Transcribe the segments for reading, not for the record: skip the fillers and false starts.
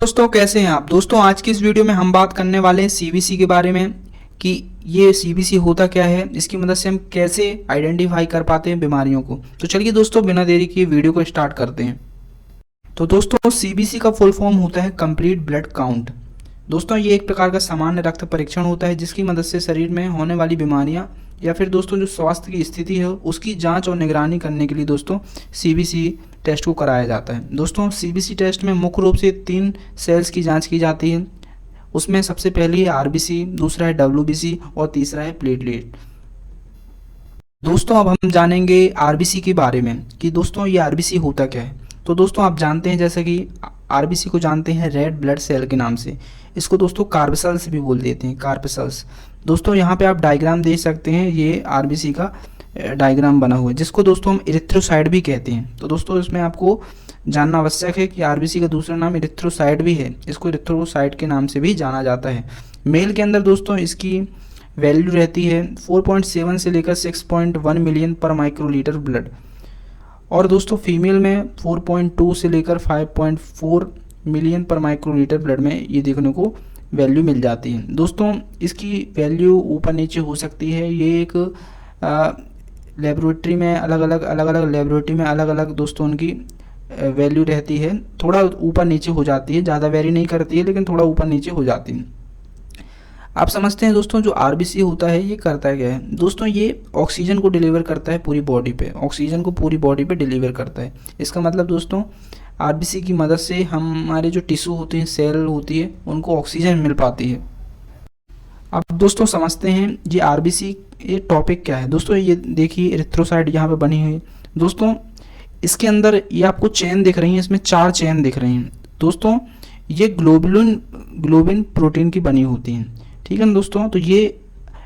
दोस्तों कैसे हैं आप। दोस्तों आज की इस वीडियो में हम बात करने वाले हैं सीबीसी के बारे में कि ये सीबीसी होता क्या है, इसकी मदद से हम कैसे आइडेंटिफाई कर पाते हैं बीमारियों को। तो चलिए दोस्तों बिना देरी किए वीडियो को स्टार्ट करते हैं। तो दोस्तों सीबीसी का फुल फॉर्म होता है कंप्लीट ब्लड काउंट। दोस्तों ये एक प्रकार का सामान्य रक्त परीक्षण होता है जिसकी मदद से शरीर में होने वाली बीमारियां या फिर दोस्तों जो स्वास्थ्य की स्थिति है उसकी जांच और निगरानी करने के लिए दोस्तों सीबीसी टेस्ट को कराया जाता है। दोस्तों सीबीसी टेस्ट में मुख्य रूप से 3 सेल्स की जांच की जाती है। उसमें सबसे पहली है आरबीसी, दूसरा है डब्ल्यूबीसी और तीसरा है प्लेटलेट। दोस्तों अब हम जानेंगे आरबीसी के बारे में कि दोस्तों ये आरबीसी होता क्या है। तो दोस्तों आप जानते हैं जैसे कि आरबीसी को जानते हैं रेड ब्लड सेल के नाम से, इसको दोस्तों कार्पसेल्स भी बोल देते हैं, कार्पसेल्स। दोस्तों यहाँ पे आप डायग्राम देख सकते हैं, ये आरबीसी का डायग्राम बना हुआ है जिसको दोस्तों हम इरिथ्रोसाइट भी कहते हैं। तो दोस्तों इसमें आपको जानना आवश्यक है कि आरबीसी का दूसरा नाम इरिथ्रोसाइट भी है, इसको इरिथ्रोसाइट के नाम से भी जाना जाता है। मेल के अंदर दोस्तों इसकी वैल्यू रहती है 4.7 से लेकर 6.1 मिलियन पर माइक्रोलीटर ब्लड, और दोस्तों फीमेल में 4.2 से लेकर 5.4 मिलियन पर माइक्रोलीटर ब्लड में ये देखने को वैल्यू मिल जाती है। दोस्तों इसकी वैल्यू ऊपर नीचे हो सकती है, ये एक लेबोरेटरी में अलग अलग लेबोरेटरी में अलग अलग दोस्तों उनकी वैल्यू रहती है, थोड़ा ऊपर नीचे हो जाती है, ज़्यादा वेरी नहीं करती है लेकिन थोड़ा ऊपर नीचे हो जाती है। आप समझते हैं दोस्तों जो आरबीसी होता है ये करता है क्या है। दोस्तों ये ऑक्सीजन को डिलीवर करता है पूरी बॉडी पे, ऑक्सीजन को पूरी बॉडी पे डिलीवर करता है। इसका मतलब दोस्तों आरबीसी की मदद से हमारे जो टिश्यू होते हैं, सेल होती है, उनको ऑक्सीजन मिल पाती है। अब दोस्तों समझते हैं ये आरबीसी ये टॉपिक क्या है। दोस्तों ये देखिए इरिथ्रोसाइट यहाँ पे बनी हुई है। दोस्तों इसके अंदर ये आपको चेन दिख रही है, इसमें 4 चेन दिख रही हैं। दोस्तों ये ग्लोबिन प्रोटीन की बनी होती हैं, ठीक है ना दोस्तों। तो ये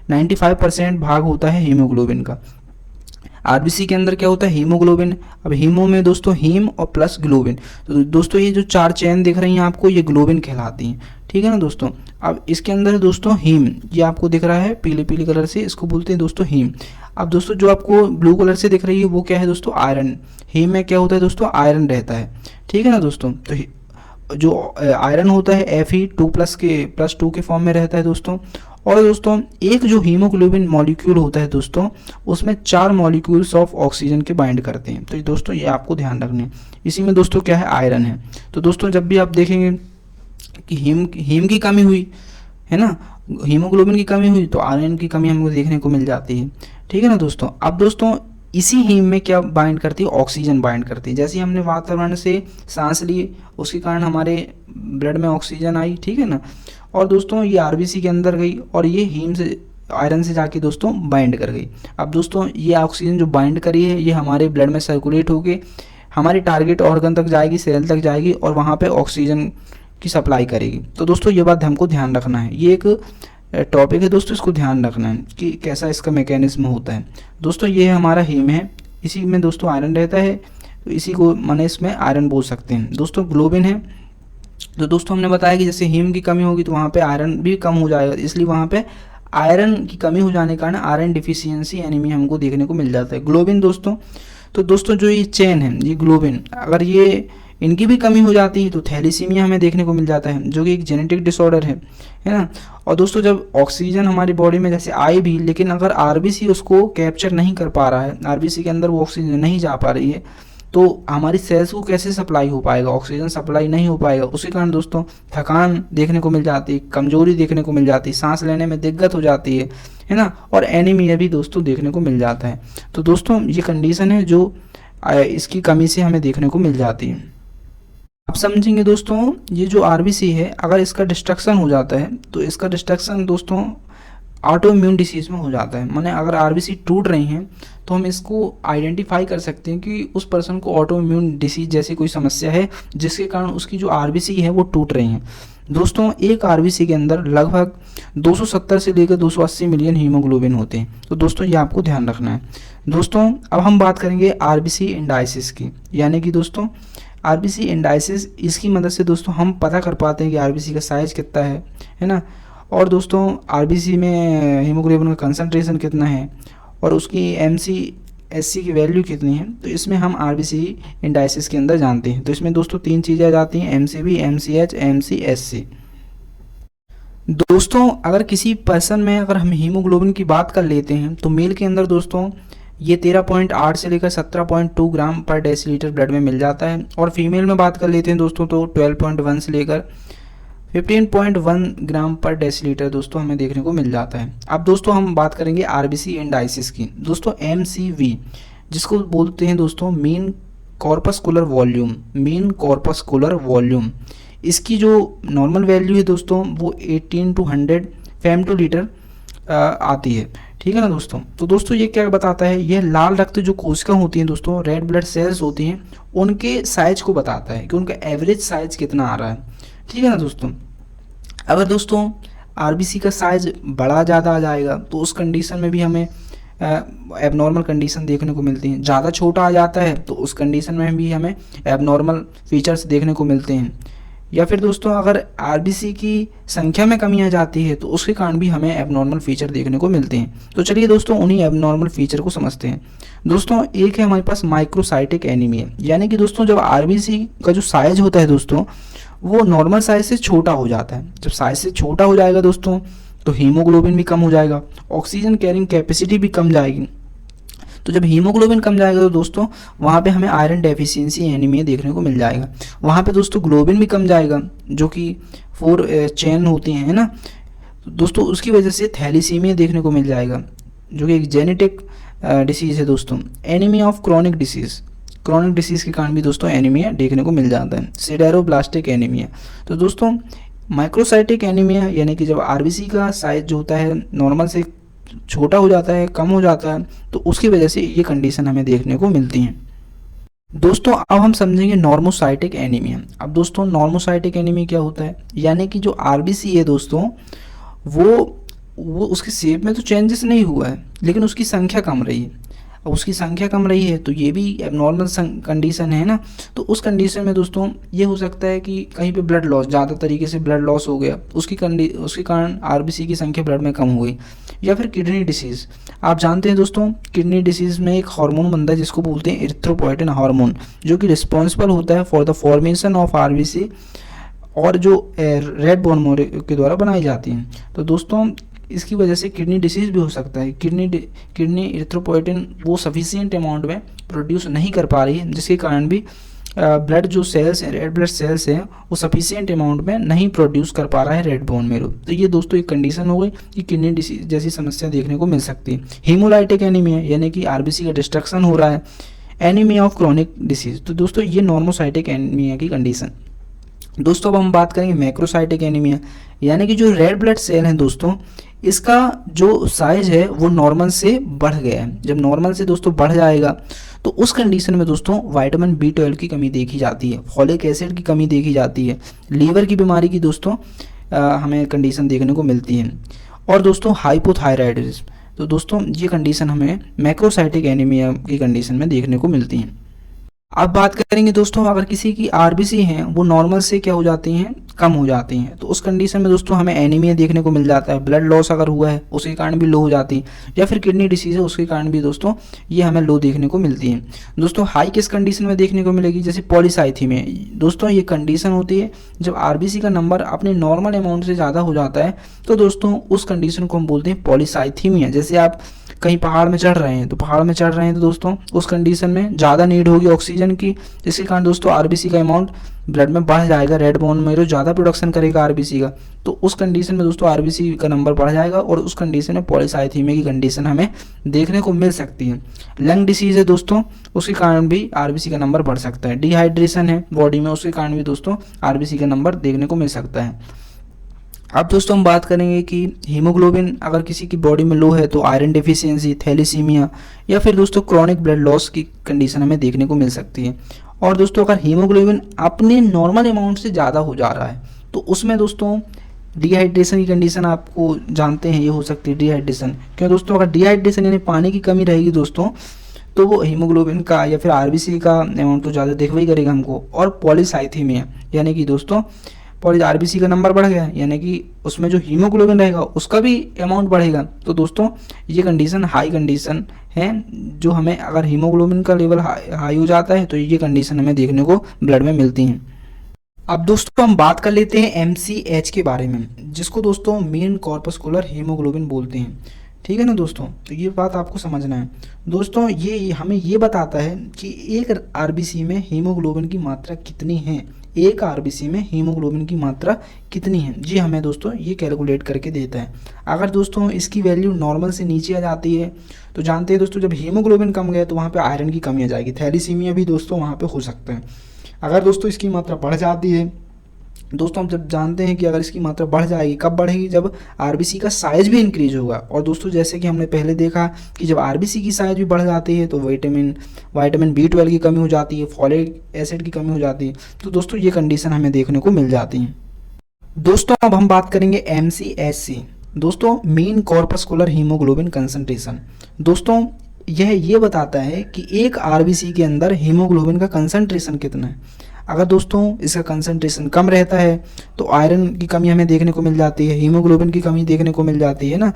95% भाग होता है हीमोग्लोबिन का। आरबीसी के अंदर क्या होता है, हीमोग्लोबिन। अब हीमो में दोस्तों हीम और प्लस ग्लोबिन, तो दोस्तों ये जो 4 चेन दिख रही हैं आपको ये ग्लोबिन कहलाती हैं, ठीक है ना दोस्तों। अब इसके अंदर है दोस्तों हीम, ये आपको दिख रहा है पीले पीले कलर से, इसको बोलते हैं दोस्तों हीम। अब दोस्तों जो आपको ब्लू कलर से दिख रही है वो क्या है दोस्तों, आयरन। हीम में क्या होता है दोस्तों, आयरन रहता है, ठीक है ना दोस्तों। तो जो आयरन होता है Fe2+ के फॉर्म में रहता है दोस्तों। और दोस्तों एक जो हीमोग्लोबिन मॉलिक्यूल होता है दोस्तों उसमें 4 मॉलिक्यूल्स ऑफ ऑक्सीजन के बाइंड करते हैं। तो दोस्तों ये आपको ध्यान रखना है, इसी में दोस्तों क्या है, आयरन है। तो दोस्तों जब भी आप देखेंगे कि हीम की कमी हुई है ना, हीमोग्लोबिन की कमी हुई तो आयरन की कमी हमको देखने को मिल जाती है, ठीक है ना दोस्तों। अब दोस्तों इसी हीम में क्या बाइंड करती है, ऑक्सीजन बाइंड करती है। जैसे ही हमने वातावरण से सांस ली उसके कारण हमारे ब्लड में ऑक्सीजन आई, ठीक है ना। और दोस्तों ये आरबीसी के अंदर गई और ये हीम से आयरन से जाके दोस्तों बाइंड कर गई। अब दोस्तों ये ऑक्सीजन जो बाइंड करी है ये हमारे ब्लड में सर्कुलेट होके हमारी टारगेट ऑर्गन तक जाएगी, सेल तक जाएगी और वहाँ पे ऑक्सीजन की सप्लाई करेगी। तो दोस्तों ये बात हमको ध्यान रखना है, ये एक टॉपिक है दोस्तों, इसको ध्यान रखना है कि कैसा इसका मैकेनिज्म होता है। दोस्तों ये हमारा हीम है, इसी में दोस्तों आयरन रहता है, तो इसी को माने इसमें आयरन बोल सकते हैं। दोस्तों ग्लोबिन है, तो दोस्तों हमने बताया कि जैसे हीम की कमी होगी तो वहाँ पे आयरन भी कम हो जाएगा, इसलिए वहाँ पे आयरन की कमी हो जाने के कारण आयरन डिफिशियंसी एनीमिया हमको देखने को मिल जाता है। ग्लोबिन दोस्तों, तो दोस्तों जो ये चेन है ये ग्लोबिन, अगर ये इनकी भी कमी हो जाती है तो थैलीसीमिया हमें देखने को मिल जाता है, जो कि एक जेनेटिक डिसऑर्डर है ना। और दोस्तों जब ऑक्सीजन हमारी बॉडी में जैसे आई भी, लेकिन अगर आरबीसी उसको कैप्चर नहीं कर पा रहा है, आरबीसी के अंदर वो ऑक्सीजन नहीं जा पा रही है, तो हमारी सेल्स को कैसे सप्लाई हो पाएगा, ऑक्सीजन सप्लाई नहीं हो पाएगा। उसी कारण दोस्तों थकान देखने को मिल जाती है, कमजोरी देखने को मिल जाती है, सांस लेने में दिक्कत हो जाती है ना, और एनीमिया भी दोस्तों देखने को मिल जाता है। तो दोस्तों ये कंडीशन है जो इसकी कमी से हमें देखने को मिल जाती है। आप समझेंगे दोस्तों ये जो आरबीसी है अगर इसका डिस्ट्रक्शन हो जाता है तो इसका डिस्ट्रक्शन दोस्तों ऑटो इम्यून डिसीज़ में हो जाता है। माने अगर आरबीसी टूट रही हैं तो हम इसको आइडेंटिफाई कर सकते हैं कि उस पर्सन को ऑटो इम्यून डिसीज जैसी कोई समस्या है जिसके कारण उसकी जो आरबीसी है वो टूट रही हैं। दोस्तों एक आरबीसी के अंदर लगभग 270 से लेकर 280 मिलियन हीमोग्लोबिन होते हैं। तो दोस्तों ये आपको ध्यान रखना है। दोस्तों अब हम बात करेंगे आरबीसी इंडाइसिस की, यानी कि दोस्तों आरबीसी इंडाइसिस, इसकी मदद से दोस्तों हम पता कर पाते हैं कि आरबीसी का साइज कितना है ना। और दोस्तों आरबीसी में हीमोग्लोबिन का कंसंट्रेशन कितना है और उसकी एमसी SC की वैल्यू कितनी है, तो इसमें हम RBC इंडाइसिस के अंदर जानते हैं। तो इसमें दोस्तों 3 चीज़ें आ जाती हैं, MCV, MCH, MCSC। दोस्तों अगर किसी पर्सन में अगर हम हीमोग्लोबिन की बात कर लेते हैं तो मेल के अंदर दोस्तों ये 13.8 से लेकर 17.2 ग्राम पर डेसीलीटर ब्लड में मिल जाता है, और फीमेल में बात कर लेते हैं दोस्तों तो 12.1 से लेकर 15.1 ग्राम पर डेसीलीटर दोस्तों हमें देखने को मिल जाता है। अब दोस्तों हम बात करेंगे RBC इंडाइसिस की। दोस्तों MCV जिसको बोलते हैं दोस्तों mean corpuscular volume, mean corpuscular volume, इसकी जो नॉर्मल वैल्यू है दोस्तों वो 18 to 100 फेम/लीटर आती है, ठीक है ना दोस्तों। तो दोस्तों ये क्या बताता है, यह लाल रक्त जो कोशिका होती हैं दोस्तों, रेड ब्लड सेल्स होती हैं, उनके साइज को बताता है कि उनका एवरेज साइज कितना आ रहा है, ठीक है ना दोस्तों। अगर दोस्तों RBC का साइज बड़ा ज़्यादा आ जाएगा तो उस कंडीशन में भी हमें एबनॉर्मल कंडीशन देखने को मिलती हैं। ज़्यादा छोटा आ जाता है तो उस कंडीशन में भी हमें एबनॉर्मल फीचर्स देखने को मिलते हैं। या फिर दोस्तों अगर RBC की संख्या में कमी आ जाती है तो उसके कारण भी हमें एबनॉर्मल फीचर देखने को मिलते हैं। तो चलिए दोस्तों उन्हीं एबनॉर्मल फीचर को समझते हैं। दोस्तों एक है हमारे पास माइक्रोसाइटिक एनीमिया, यानी कि दोस्तों जब RBC का जो साइज होता है दोस्तों वो नॉर्मल साइज से छोटा हो जाता है। जब साइज से छोटा हो जाएगा दोस्तों तो हीमोग्लोबिन भी कम हो जाएगा, ऑक्सीजन कैरिंग कैपेसिटी भी कम जाएगी। तो जब हीमोग्लोबिन कम जाएगा तो दोस्तों वहाँ पे हमें आयरन डेफिशिएंसी एनीमिया देखने को मिल जाएगा। वहाँ पे दोस्तों ग्लोबिन भी कम जाएगा जो कि 4 चेन होती हैं, है ना। तो दोस्तों उसकी वजह से थैलीसीमिया देखने को मिल जाएगा जो कि एक जेनेटिक डिसीज़ है दोस्तों। Anaemia of chronic disease, chronic disease के कारण भी दोस्तों एनीमिया देखने को मिल जाता है, सिडेरोब्लास्टिक एनीमिया। तो दोस्तों माइक्रोसाइटिक एनीमिया यानी कि जब RBC का साइज जो होता है नॉर्मल से छोटा हो जाता है, कम हो जाता है, तो उसकी वजह से ये कंडीशन हमें देखने को मिलती हैं। दोस्तों अब हम समझेंगे नॉर्मोसाइटिक एनीमिया। अब दोस्तों नॉर्मोसाइटिक एनीमिया क्या होता है, यानी कि जो RBC है दोस्तों वो उसके शेप में तो चेंजेस नहीं हुआ है लेकिन उसकी संख्या कम रही है। अब उसकी संख्या कम रही है तो ये भी एबनॉर्मल कंडीशन है ना। तो उस कंडीशन में दोस्तों ये हो सकता है कि कहीं पे ब्लड लॉस, ज़्यादा तरीके से ब्लड लॉस हो गया, उसके कारण RBC की संख्या ब्लड में कम हो गई। या फिर किडनी डिसीज़, आप जानते हैं दोस्तों किडनी डिसीज़ में एक हार्मोन बनता है जिसको बोलते हैं इरिथ्रोपोइटिन हार्मोन, जो कि रिस्पॉन्सिबल होता है for the formation of RBC और जो रेड बोन मैरो के द्वारा बनाई जाती हैं। तो दोस्तों इसकी वजह से किडनी डिसीज़ भी हो सकता है। किडनी इरिथ्रोपोइटिन वो सफिशिएंट अमाउंट में प्रोड्यूस नहीं कर पा रही है, जिसके कारण भी ब्लड जो सेल्स हैं, रेड ब्लड सेल्स हैं, वो सफिशिएंट अमाउंट में नहीं प्रोड्यूस कर पा रहा है रेड बोन मेरो। तो ये दोस्तों एक कंडीशन हो गई कि किडनी डिसीज जैसी समस्या देखने को मिल सकती है। हीमोलाइटिक एनीमिया यानी कि RBC का डिस्ट्रक्शन हो रहा है। एनीमिया ऑफ क्रॉनिक डिसीज, तो दोस्तों ये नॉर्मोसाइटिक एनीमिया की कंडीशन। दोस्तों अब हम बात करेंगे मैक्रोसाइटिक एनीमिया, यानी कि जो रेड ब्लड सेल हैं दोस्तों इसका जो साइज है वो नॉर्मल से बढ़ गया है। जब नॉर्मल से दोस्तों बढ़ जाएगा तो उस कंडीशन में दोस्तों विटामिन B12 की कमी देखी जाती है, फॉलिक एसिड की कमी देखी जाती है, लीवर की बीमारी की दोस्तों हमें कंडीशन देखने को मिलती है, और दोस्तों हाइपोथायराइडिज्म। तो दोस्तों ये कंडीशन हमें मैक्रोसाइटिक एनीमिया की कंडीशन में देखने को मिलती है। अब बात करेंगे दोस्तों अगर किसी की RBC हैं वो नॉर्मल से क्या हो जाती हैं, कम हो जाती हैं, तो उस कंडीशन में दोस्तों हमें एनीमिया देखने को मिल जाता है। ब्लड लॉस अगर हुआ है उसके कारण भी लो हो जाती है, या फिर किडनी डिसीज है उसके कारण भी दोस्तों ये हमें लो देखने को मिलती है। दोस्तों हाई किस कंडीशन में देखने को मिलेगी, जैसे पॉलीसाइथीमिया। दोस्तों ये कंडीशन होती है जब RBC का नंबर अपने नॉर्मल अमाउंट से ज़्यादा हो जाता है, तो दोस्तों उस कंडीशन को हम बोलते हैं पॉलीसाइथीमिया। जैसे आप कहीं पहाड़ में चढ़ रहे हैं तो दोस्तों उस कंडीशन में ज़्यादा नीड होगी ऑक्सीजन की, जिसके कारण दोस्तों RBC का अमाउंट ब्लड में बढ़ जाएगा, रेड बोन मैरो ज़्यादा प्रोडक्शन करेगा RBC का, तो उस कंडीशन में दोस्तों RBC का नंबर बढ़ जाएगा और उस कंडीशन में पॉलीसाइथीमिया की कंडीशन हमें देखने को मिल सकती है। लंग डिसीज़ है दोस्तों, उसके कारण भी RBC का नंबर बढ़ सकता है। डिहाइड्रेशन है बॉडी में, उसके कारण भी दोस्तों RBC का नंबर देखने को मिल सकता है। अब दोस्तों हम बात करेंगे कि हीमोग्लोबिन अगर किसी की बॉडी में लो है तो आयरन डेफिशिएंसी, थैलीसीमिया या फिर दोस्तों क्रॉनिक ब्लड लॉस की कंडीशन हमें देखने को मिल सकती है। और दोस्तों अगर हीमोग्लोबिन अपने नॉर्मल अमाउंट से ज़्यादा हो जा रहा है तो उसमें दोस्तों डिहाइड्रेशन की कंडीशन आपको जानते हैं ये हो सकती है डिहाइड्रेशन। क्यों दोस्तों, अगर डिहाइड्रेशन यानी पानी की कमी रहेगी दोस्तों तो वो हीमोग्लोबिन का या फिर RBC का अमाउंट तो ज़्यादा देखवा ही करेगा हमको। और पॉलीसाइथीमिया यानी कि दोस्तों आरबीसी का नंबर बढ़ गया, यानी कि उसमें जो हीमोग्लोबिन रहेगा उसका भी अमाउंट बढ़ेगा। तो दोस्तों ये कंडीशन हाई कंडीशन है, जो हमें अगर हीमोग्लोबिन का लेवल हाई हो जाता है तो ये कंडीशन हमें देखने को ब्लड में मिलती हैं। अब दोस्तों हम बात कर लेते हैं MCH के बारे में, जिसको दोस्तों मेन कॉर्पस्कुलर हीमोग्लोबिन बोलते हैं। ठीक है ना दोस्तों, तो ये बात आपको समझना है। दोस्तों ये हमें ये बताता है कि एक आरबीसी में हीमोग्लोबिन की मात्रा कितनी है, एक आरबीसी में हीमोग्लोबिन की मात्रा कितनी है, जी हमें दोस्तों ये कैलकुलेट करके देता है। अगर दोस्तों इसकी वैल्यू नॉर्मल से नीचे आ जाती है तो जानते हैं दोस्तों, जब हीमोग्लोबिन कम गया तो वहाँ पे आयरन की कमी आ जाएगी, थैलीसीमिया भी दोस्तों वहाँ पे हो सकता है। अगर दोस्तों इसकी मात्रा बढ़ जाती है, दोस्तों हम जब जानते हैं कि अगर इसकी मात्रा बढ़ जाएगी, कब बढ़ेगी, जब आरबीसी का साइज भी इंक्रीज होगा। और दोस्तों जैसे कि हमने पहले देखा कि जब आरबीसी की साइज भी बढ़ जाती है तो विटामिन B12 की कमी हो जाती है, फॉलिक एसिड की कमी हो जाती है। तो दोस्तों ये कंडीशन हमें देखने को मिल जाती है। दोस्तों अब हम बात करेंगे MCHC, दोस्तों मेन कॉर्पस्कुलर हीमोग्लोबिन कंसंट्रेशन। दोस्तों यह ये बताता है कि एक आरबीसी के अंदर हीमोग्लोबिन का कंसंट्रेशन कितना है। अगर दोस्तों इसका कंसंट्रेशन कम रहता है तो आयरन की कमी हमें देखने को मिल जाती है, हीमोग्लोबिन की कमी देखने को मिल जाती है ना,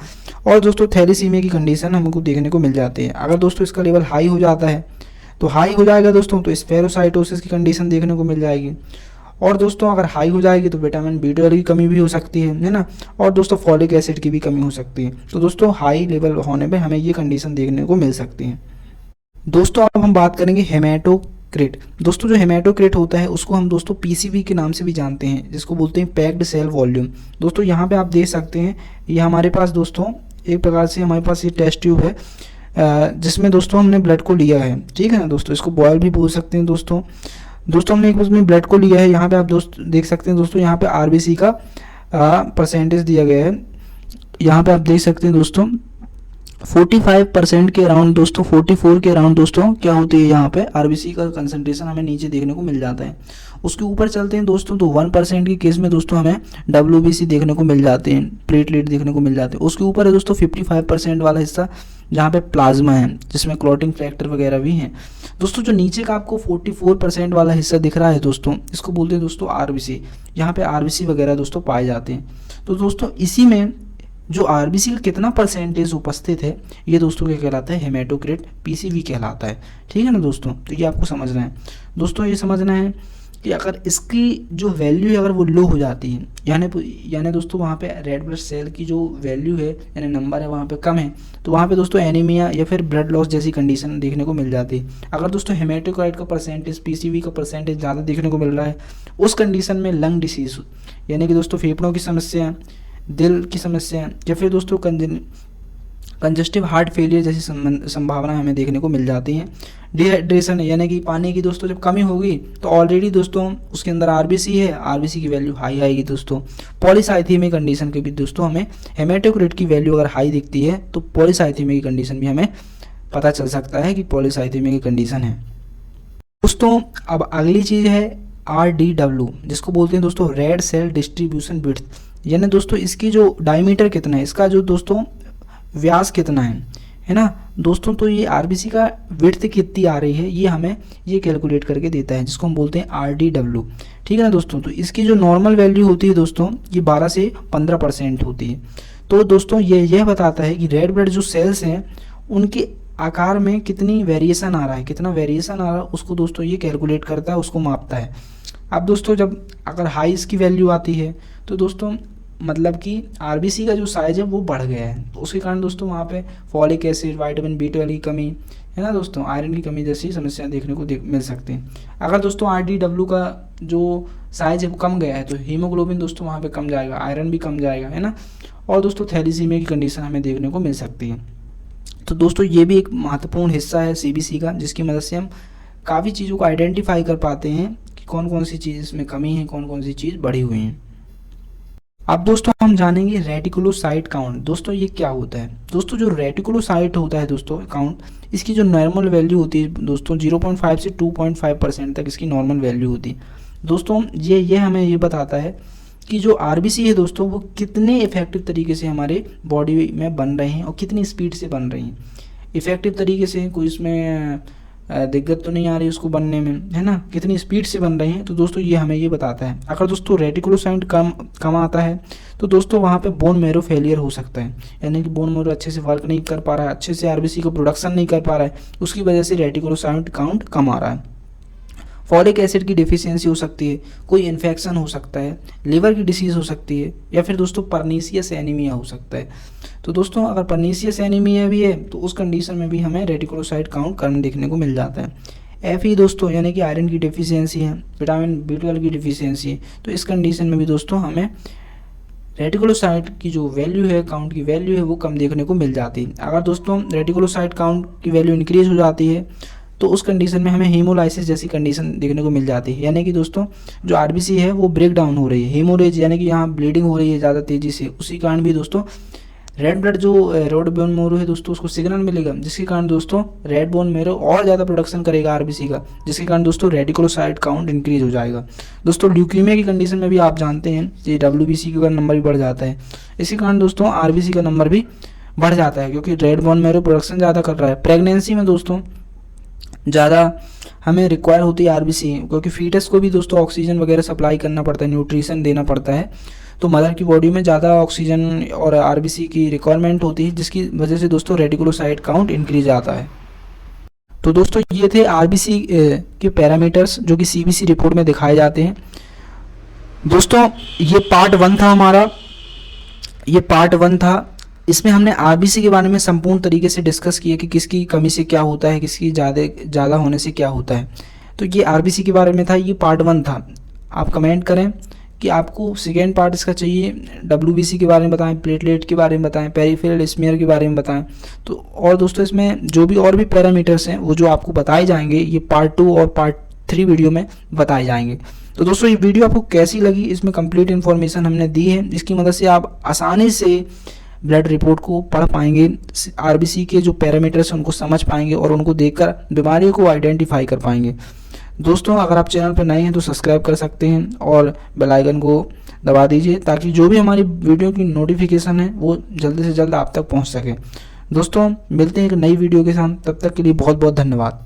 और दोस्तों थैलीसीमिया की कंडीशन हमको देखने को मिल जाती है। अगर दोस्तों इसका लेवल हाई हो जाता है तो हाई हो जाएगा दोस्तों तो स्पेरोसाइटोसिस की कंडीशन देखने को मिल जाएगी। और दोस्तों अगर हाई हो जाएगी तो विटामिन B12 की कमी भी हो सकती है ना, और दोस्तों फॉलिक एसिड की भी कमी हो सकती है। तो दोस्तों हाई लेवल होने पे हमें ये कंडीशन देखने को मिल सकती है। दोस्तों अब हम बात करेंगे हेमाटोक्रिट। दोस्तों जो हेमाटोक्रिट होता है उसको हम दोस्तों PCV के नाम से भी जानते हैं, जिसको बोलते हैं पैक्ड सेल वॉल्यूम। दोस्तों यहाँ पे आप देख सकते हैं, ये हमारे पास दोस्तों एक प्रकार से हमारे पास ये टेस्ट ट्यूब है, जिसमें दोस्तों हमने ब्लड को लिया है। ठीक है ना दोस्तों, इसको बॉयल भी बोल सकते हैं दोस्तों। हमने एक उसमें ब्लड को लिया है, यहाँ पे आप देख सकते हैं दोस्तों, यहाँ पे आरबीसी का परसेंटेज दिया गया है। यहाँ पे आप देख सकते हैं दोस्तों 45% के अराउंड दोस्तों, 44 के अराउंड दोस्तों क्या होती है, यहाँ पे आरबीसी का कंसंट्रेशन हमें नीचे देखने को मिल जाता है। उसके ऊपर चलते हैं दोस्तों तो 1% के केस में दोस्तों हमें WBC देखने को मिल जाते हैं, प्लेटलेट देखने को मिल जाते हैं। उसके ऊपर है दोस्तों 55% वाला हिस्सा जहाँ पे प्लाज्मा है, जिसमें क्लॉटिंग फैक्टर वगैरह भी हैं। दोस्तों जो नीचे का आपको 44% वाला हिस्सा दिख रहा है दोस्तों, इसको बोलते हैं दोस्तों आरबीसी। यहाँ पे आरबीसी वगैरह दोस्तों पाए जाते हैं। तो दोस्तों इसी में जो आरबीसी का कितना परसेंटेज उपस्थित है, ये दोस्तों क्या कहलाता है, हेमाटोक्रिट PCV कहलाता है। ठीक है ना दोस्तों, तो ये आपको समझना है। दोस्तों ये समझना है कि अगर इसकी जो वैल्यू है अगर वो लो हो जाती है, यानी दोस्तों वहाँ पे रेड ब्लड सेल की जो वैल्यू है यानी नंबर है वहाँ पे कम है, तो वहाँ पे दोस्तों एनीमिया या फिर ब्लड लॉस जैसी कंडीशन देखने को मिल जाती है। अगर दोस्तों हेमाटोक्राइट का परसेंटेज PCV का परसेंटेज ज़्यादा देखने को मिल रहा है, उस कंडीशन में लंग डिसीज यानी कि दोस्तों फेफड़ों की समस्या, दिल की समस्या या फिर दोस्तों कंजस्टिव हार्ट फेलियर जैसी संभावना हमें देखने को मिल जाती है। डिहाइड्रेशन यानी कि पानी की दोस्तों जब कमी होगी तो ऑलरेडी दोस्तों उसके अंदर आरबीसी है, आरबीसी की वैल्यू हाई आएगी दोस्तों। पॉलीसाइथीमिया कंडीशन के भी दोस्तों हमें हेमाटोक्रिट की वैल्यू अगर हाई दिखती है तो पॉलीसाइथीमिया की कंडीशन भी हमें पता चल सकता है कि पॉलीसाइथीमिया की कंडीशन है। दोस्तों अब अगली चीज़ है RDW, जिसको बोलते हैं दोस्तों रेड सेल डिस्ट्रीब्यूशन विड्थ, यानी दोस्तों इसकी जो डायमीटर कितना है, इसका जो दोस्तों व्यास कितना है ना दोस्तों। तो ये आरबीसी का विड्थ कितनी आ रही है ये हमें ये कैलकुलेट करके देता है, जिसको हम बोलते हैं RDW। ठीक है ना दोस्तों, तो इसकी जो नॉर्मल वैल्यू होती है दोस्तों ये 12 से 15% होती है। तो दोस्तों यह बताता है कि रेड ब्लड जो सेल्स हैं उनके आकार में कितनी वेरिएशन आ रहा है, कितना वेरिएशन आ रहा है उसको दोस्तों ये कैलकुलेट करता है, उसको मापता है। अब दोस्तों जब अगर हाई इसकी वैल्यू आती है तो दोस्तों मतलब कि आरबीसी का जो साइज है वो बढ़ गया है, तो उसके कारण दोस्तों वहाँ पे फॉलिक एसिड, विटामिन B12 की कमी है ना दोस्तों, आयरन की कमी जैसी समस्या देखने को मिल सकती है। अगर दोस्तों RDW का जो साइज है वो कम गया है तो हीमोग्लोबिन दोस्तों वहाँ पे कम जाएगा, आयरन भी कम जाएगा है ना, और दोस्तों थैलीसीमिया की कंडीशन हमें देखने को मिल सकती है। तो दोस्तों ये भी एक महत्वपूर्ण हिस्सा है CBC का, जिसकी मदद से हम काफ़ी चीज़ों को आइडेंटिफाई कर पाते हैं कि कौन कौन सी चीज़ इसमें कमी है, कौन कौन सी चीज़ बढ़ी हुई है। अब दोस्तों हम जानेंगे रेटिकुलोसाइट काउंट। दोस्तों ये क्या होता है, दोस्तों जो रेटिकुलोसाइट होता है दोस्तों काउंट, इसकी जो नॉर्मल वैल्यू होती है दोस्तों 0.5 से 2.5% तक इसकी नॉर्मल वैल्यू होती है। दोस्तों ये हमें ये बताता है कि जो आरबीसी है दोस्तों वो कितने इफेक्टिव तरीके से हमारे बॉडी में बन रहे हैं और कितनी स्पीड से बन रही हैं। इफेक्टिव तरीके से कोई इसमें दिक्कत तो नहीं आ रही उसको बनने में, है ना, कितनी स्पीड से बन रहे हैं। तो दोस्तों ये हमें ये बताता है। अगर दोस्तों रेटिकुलोसाइट कम आता है तो दोस्तों वहाँ पे बोन मैरो फेलियर हो सकता है, यानी कि बोन मैरो अच्छे से वर्क नहीं कर पा रहा है, अच्छे से आरबीसी को प्रोडक्शन नहीं कर पा रहा है, उसकी वजह से रेटिकुलोसाइट काउंट कम आ रहा है। फॉलिक एसिड की डिफिशियंसी हो सकती है, कोई इन्फेक्शन हो सकता है, लिवर की डिसीज़ हो सकती है, या फिर दोस्तों परनीसियस एनीमिया हो सकता है। तो दोस्तों अगर परनीसियस एनीमिया भी है तो उस कंडीशन में भी हमें रेटिकुलोसाइट काउंट कम देखने को मिल जाता है। Fe दोस्तों यानी कि आयरन की डिफिशियंसी है, विटामिन B12 की डिफिशियंसी है, तो इस कंडीशन में भी दोस्तों हमें रेटिकुलोसाइट की जो वैल्यू है, काउंट की वैल्यू है, वो कम देखने को मिल जाती है। अगर दोस्तों रेटिकुलोसाइट काउंट की वैल्यू इंक्रीज हो जाती है तो उस कंडीशन में हमें हीमोलाइसिस जैसी कंडीशन देखने को मिल जाती है, यानी कि दोस्तों जो आरबीसी है वो ब्रेक डाउन हो रही है, हीमोरेज यानी कि यहाँ ब्लीडिंग हो रही है ज़्यादा तेज़ी से, उसी कारण भी दोस्तों रेड ब्लड जो रेड बोन मैरो है दोस्तों उसको सिग्नल मिलेगा, जिसके कारण दोस्तों रेड बोन मैरो और ज़्यादा प्रोडक्शन करेगा आरबीसी का, जिसके कारण दोस्तों रेटिकुलोसाइट काउंट इंक्रीज हो जाएगा। दोस्तों ल्यूकीमिया की कंडीशन में भी आप जानते हैं कि डब्ल्यूबीसी का नंबर भी बढ़ जाता है, इसी कारण दोस्तों आरबीसी का नंबर भी बढ़ जाता है, क्योंकि रेड बोन मैरो प्रोडक्शन ज़्यादा कर रहा है। प्रेगनेंसी में दोस्तों ज़्यादा हमें रिक्वायर होती है आरबीसी, क्योंकि फीटस को भी दोस्तों ऑक्सीजन वगैरह सप्लाई करना पड़ता है, न्यूट्रिशन देना पड़ता है, तो मदर की बॉडी में ज़्यादा ऑक्सीजन और आरबीसी की रिक्वायरमेंट होती है, जिसकी वजह से दोस्तों रेटिकुलोसाइट काउंट इंक्रीज आता है। तो दोस्तों ये थे आरबीसी के पैरामीटर्स जो कि सीबीसी रिपोर्ट में दिखाए जाते हैं। दोस्तों ये पार्ट 1 था हमारा, ये पार्ट 1 था। इसमें हमने आरबीसी के बारे में संपूर्ण तरीके से डिस्कस किया कि किसकी कमी से क्या होता है, किसकी ज़्यादा होने से क्या होता है। तो ये आरबीसी के बारे में था, ये पार्ट 1 था। आप कमेंट करें कि आपको सेकेंड पार्ट इसका चाहिए, डब्ल्यूबीसी के बारे में बताएं, प्लेटलेट के बारे में बताएं, पेरिफेरल स्मीयर के बारे में बताएं। तो और दोस्तों इसमें जो भी और भी पैरामीटर्स हैं वो जो आपको बताए जाएंगे, ये पार्ट 2 और पार्ट 3 वीडियो में बताए जाएंगे। तो दोस्तों ये वीडियो आपको कैसी लगी, इसमें कंप्लीट इन्फॉर्मेशन हमने दी है, इसकी मदद से आप आसानी से ब्लड रिपोर्ट को पढ़ पाएंगे, आरबीसी के जो पैरामीटर्स हैं उनको समझ पाएंगे और उनको देखकर बीमारियों को आइडेंटिफाई कर पाएंगे। दोस्तों अगर आप चैनल पर नए हैं तो सब्सक्राइब कर सकते हैं और बेल आइकन को दबा दीजिए, ताकि जो भी हमारी वीडियो की नोटिफिकेशन है वो जल्दी से जल्द आप तक पहुंच सके। दोस्तों मिलते हैं एक नई वीडियो के साथ, तब तक के लिए बहुत बहुत धन्यवाद।